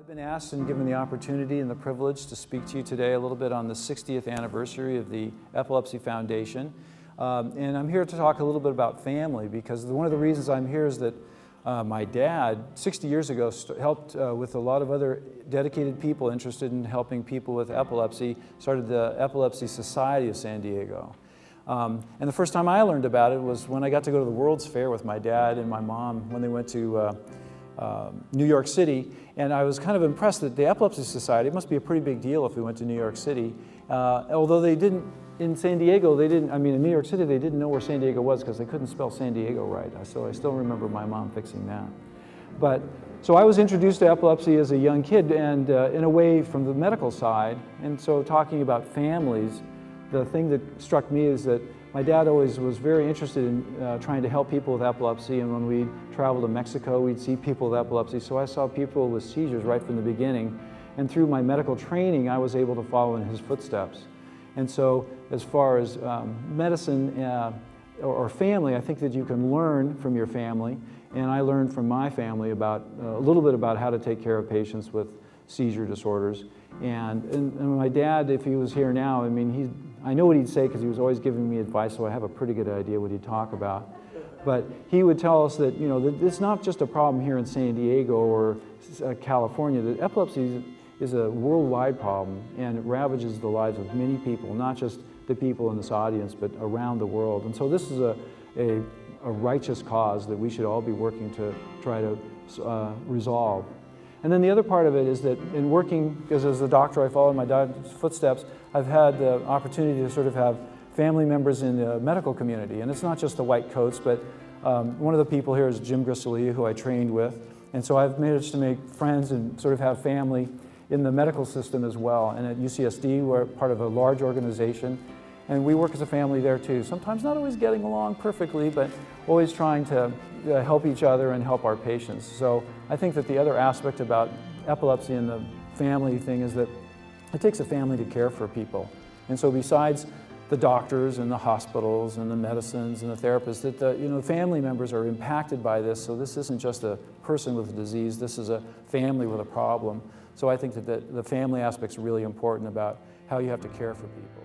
I've been asked and given the opportunity and the privilege to speak to you today a little bit on the 60th anniversary of the Epilepsy Foundation. And I'm here to talk a little bit about family, because one of the reasons I'm here is that my dad, 60 years ago, helped with a lot of other dedicated people interested in helping people with epilepsy, started the Epilepsy Society of San Diego. And the first time I learned about it was when I got to go to the World's Fair with my dad and my mom when they went to New York City, and I was kind of impressed that the Epilepsy Society, it must be a pretty big deal if we went to New York City, although they didn't, in San Diego, they didn't, I mean in New York City they didn't know where San Diego was because they couldn't spell San Diego right, so I still remember my mom fixing that. So I was introduced to epilepsy as a young kid, and in a way from the medical side, and so talking about families, the thing that struck me is that my dad always was very interested in trying to help people with epilepsy, and when we'd travel to Mexico, we'd see people with epilepsy. So I saw people with seizures right from the beginning, and through my medical training, I was able to follow in his footsteps. And so as far as medicine or family, I think that you can learn from your family, and I learned from my family about a little bit about how to take care of patients with seizure disorders. And my dad, if he was here now, I mean, I know what he'd say because he was always giving me advice, so I have a pretty good idea what he'd talk about. But he would tell us that, you know, that it's not just a problem here in San Diego or California. That epilepsy is a worldwide problem, and it ravages the lives of many people, not just the people in this audience, but around the world. And so this is a righteous cause that we should all be working to try to resolve. And then the other part of it is that in working, because as a doctor I followed my dad's footsteps, I've had the opportunity to sort of have family members in the medical community. And it's not just the white coats, but one of the people here is Jim Grisselia, who I trained with. And so I've managed to make friends and sort of have family in the medical system as well. And at UCSD, we're part of a large organization, and we work as a family there too. Sometimes not always getting along perfectly, but always trying to help each other and help our patients. So I think that the other aspect about epilepsy and the family thing is that it takes a family to care for people. And so besides the doctors and the hospitals and the medicines and the therapists, that the family members are impacted by this. So this isn't just a person with a disease, this is a family with a problem. So I think that the family aspect is really important about how you have to care for people.